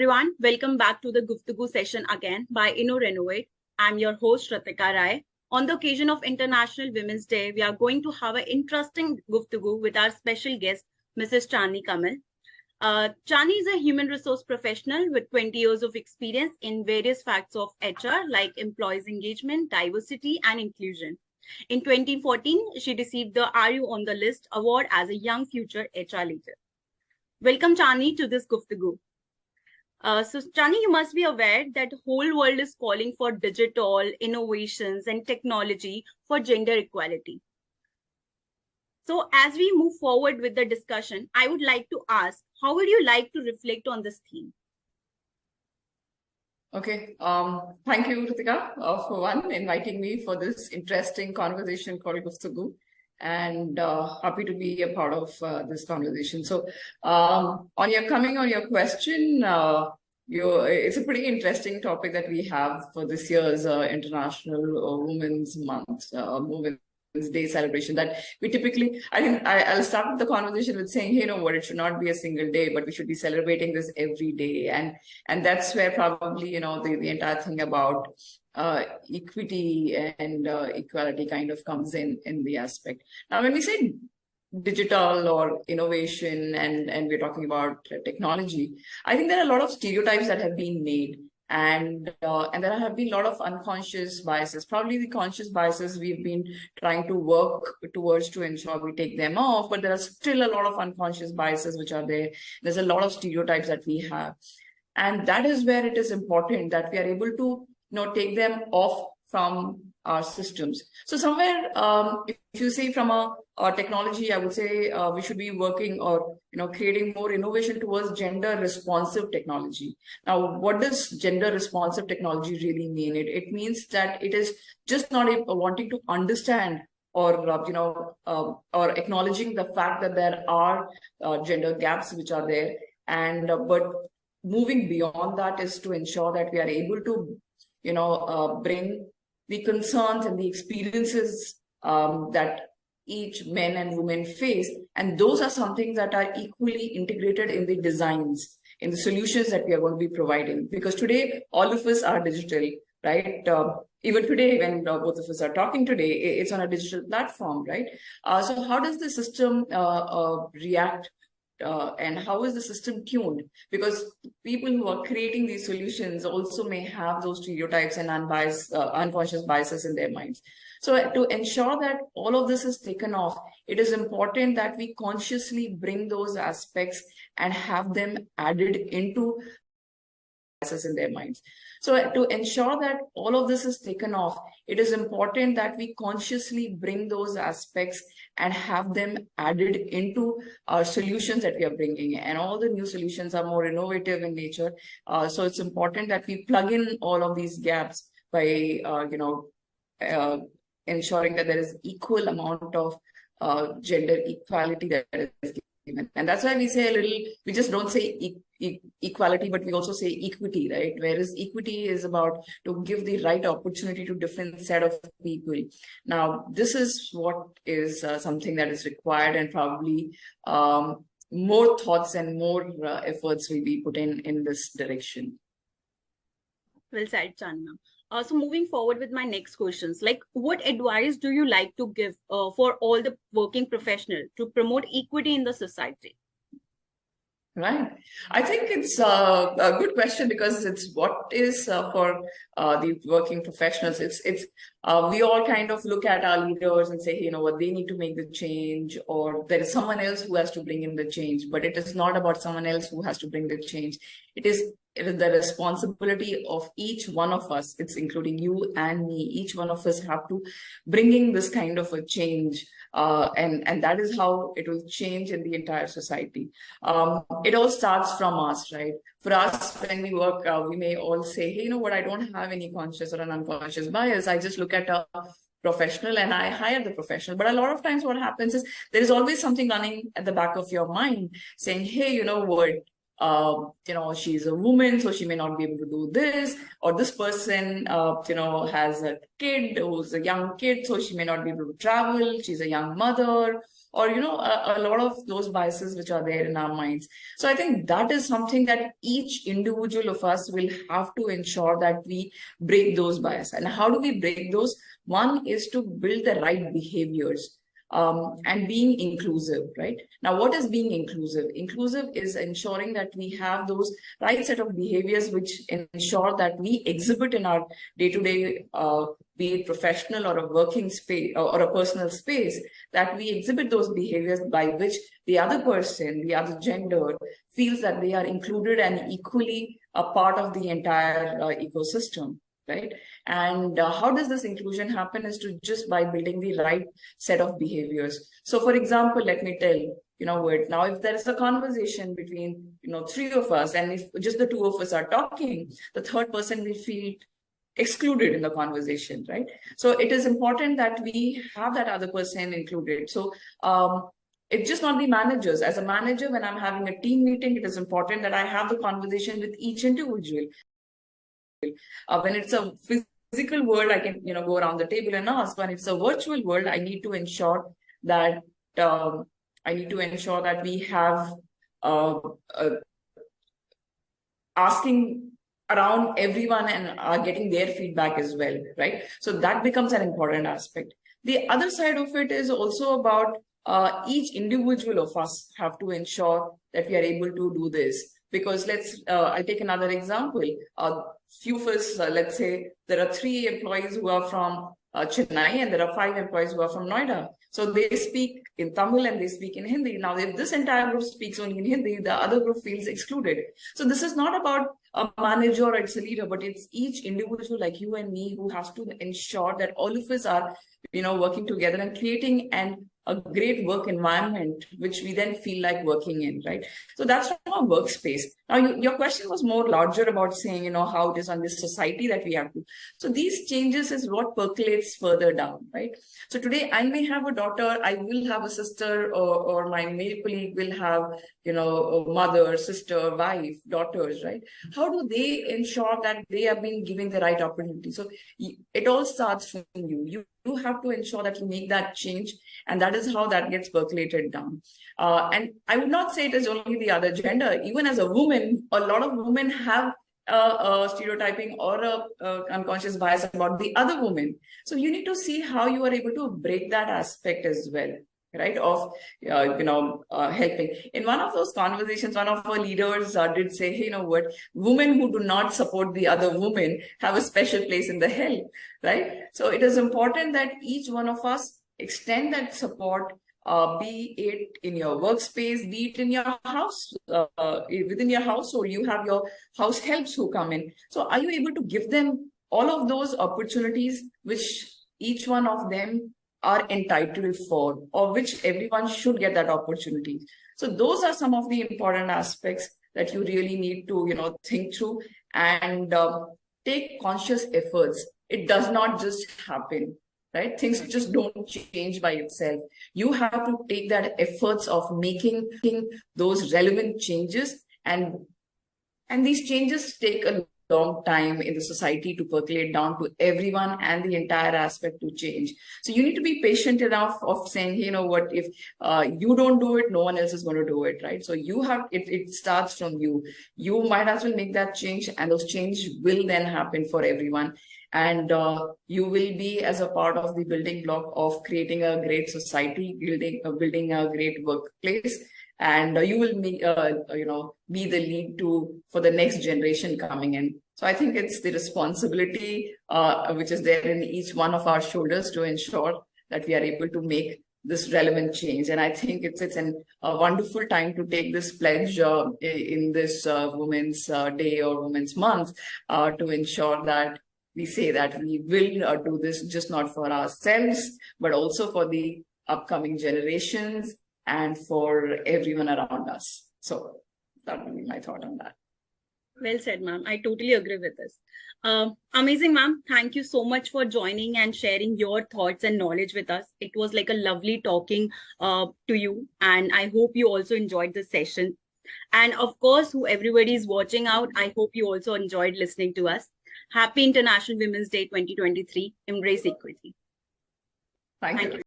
everyone, welcome back to the Guftagoo Session again by InnoRenoVate. I'm your host Ratika Rai. On the occasion of International Women's Day, we are going to have an interesting Guftagoo with our special guest, Mrs. Chandini Kamal. Chani is a human resource professional with 20 years of experience in various facets of HR like employees engagement, diversity, and inclusion. In 2014, she received the Are You on the List award as a Young Future HR Leader. Welcome, Chani, to this Guftagoo. So, Chani, you must be aware that the whole world is calling for digital innovations and technology for gender equality. So, as we move forward with the discussion, I would like to ask, how would you like to reflect on this theme? Okay, thank you, Ritika, for inviting me for this interesting conversation called Guftagoo, and happy to be a part of this conversation. So, on your question, it's a pretty interesting topic that we have for this year's International Women's Month, Women's Day celebration. That we typically, I'll start with the conversation with saying, hey, you know what, it should not be a single day, but we should be celebrating this every day, and that's where probably the entire thing about equity and equality kind of comes in the aspect. Now, when we say digital or innovation and we're talking about technology, I think there are a lot of stereotypes that have been made, and there have been a lot of unconscious biases. Probably the conscious biases we've been trying to work towards to ensure we take them off, but there are still a lot of unconscious biases which are there. There's a lot of stereotypes that we have, and that is where it is important that we are able to take them off from our systems. So somewhere, if you say from a technology, I would say we should be working or creating more innovation towards gender responsive technology. Now, what does gender responsive technology really mean? It means that it is just not wanting to understand or or acknowledging the fact that there are gender gaps which are there, and but moving beyond that is to ensure that we are able to bring the concerns and the experiences that each men and women face, and those are something that are equally integrated in the designs, in the solutions that we are going to be providing. Because today, all of us are digital, right? Even today, when both of us are talking today, it's on a digital platform, right? So how does the system react? And how is the system tuned? Because people who are creating these solutions also may have those stereotypes and unconscious biases in their minds. So to ensure that all of this is taken off, it is important that we consciously bring those aspects and have them added into biases in their minds. So to ensure that all of this is taken off, it is important that we consciously bring those aspects and have them added into our solutions that we are bringing. And all the new solutions are more innovative in nature. So it's important that we plug in all of these gaps by, ensuring that there is equal amount of gender equality that is given. And that's why we say we just don't say equality, but we also say equity, right? Whereas equity is about to give the right opportunity to different set of people. Now, this is what is something that is required, and probably more thoughts and more efforts will be put in this direction. Well said, Channa. So moving forward with my next questions, like what advice do you like to give for all the working professionals to promote equity in the society? Right. I think it's a good question, because it's what is for the working professionals. It's we all kind of look at our leaders and say, hey, what, they need to make the change, or there is someone else who has to bring in the change. But it is not about someone else who has to bring the change. It is the responsibility of each one of us. It's including you and me. Each one of us have to bring in this kind of a change, and that is how it will change in the entire society. It all starts from us, right? For us, when we work, we may all say, hey, what, I don't have any conscious or an unconscious bias. I just look at a professional and I hire the professional. But a lot of times what happens is there is always something running at the back of your mind saying, hey, what, she's a woman, so she may not be able to do this, or this person, has a kid who's a young kid, so she may not be able to travel. She's a young mother, or, a lot of those biases which are there in our minds. So I think that is something that each individual of us will have to ensure that we break those biases. And how do we break those? One is to build the right behaviors. And being inclusive, right? Now, what is being inclusive? Inclusive is ensuring that we have those right set of behaviors which ensure that we exhibit in our day-to-day, be it professional or a working space or a personal space, that we exhibit those behaviors by which the other person, the other gender, feels that they are included and equally a part of the entire ecosystem. Right? And how does this inclusion happen is to just by building the right set of behaviors. So for example, let me tell you, now if there is a conversation between, three of us, and if just the two of us are talking, the third person will feel excluded in the conversation, right? So it is important that we have that other person included. So it's just not the managers. As a manager, when I'm having a team meeting, it is important that I have the conversation with each individual. When it's a physical world, I can go around the table and ask. When it's a virtual world, I need to ensure that we have asking around everyone and getting their feedback as well, right? So that becomes an important aspect. The other side of it is also about each individual of us have to ensure that we are able to do this. Because I'll take another example. Few of us, let's say there are 3 employees who are from Chennai and there are 5 employees who are from Noida. So they speak in Tamil and they speak in Hindi. Now, if this entire group speaks only in Hindi, the other group feels excluded. So this is not about a manager or it's a leader, but it's each individual like you and me who has to ensure that all of us are, working together and creating a great work environment, which we then feel like working in, right? So that's from our workspace. Now, your question was more larger about saying, how it is on this society that we have to. So these changes is what percolates further down, right? So today I may have a daughter, I will have a sister, or my male colleague will have, a mother, sister, wife, daughters, right? How do they ensure that they are being given the right opportunity? So it all starts from you. You have to ensure that you make that change, and that is how that gets percolated down. And I would not say it is only the other gender. Even as a woman, a lot of women have stereotyping or a unconscious bias about the other woman. So you need to see how you are able to break that aspect as well, right? Of helping. In one of those conversations, one of our leaders did say, hey, what, women who do not support the other woman have a special place in the hell, right? So it is important that each one of us extend that support, be it in your workspace, be it in your house, within your household, you have your house helps who come in. So are you able to give them all of those opportunities which each one of them are entitled for, or which everyone should get that opportunity? So those are some of the important aspects that you really need to, think through and take conscious efforts. It does not just happen, right? Things just don't change by itself. You have to take that efforts of making those relevant changes, and these changes take a long time in the society to percolate down to everyone and the entire aspect to change. So you need to be patient enough of saying, what, if you don't do it, no one else is going to do it, right? So you have, it starts from you. You might as well make that change, and those change will then happen for everyone. And you will be as a part of the building block of creating a great society, building a great workplace. And you will be the lead for the next generation coming in. So I think it's the responsibility which is there in each one of our shoulders to ensure that we are able to make this relevant change. And I think it's a wonderful time to take this pledge in this Women's Day or Women's Month to ensure that we say that we will do this just not for ourselves, but also for the upcoming generations and for everyone around us. So that would be my thought on that. Well said, ma'am. I totally agree with this. Amazing, ma'am. Thank you so much for joining and sharing your thoughts and knowledge with us. It was like a lovely talking to you, and I hope you also enjoyed the session. And of course, who everybody is watching out, I hope you also enjoyed listening to us. Happy International Women's Day 2023. Embrace equity. Thank you.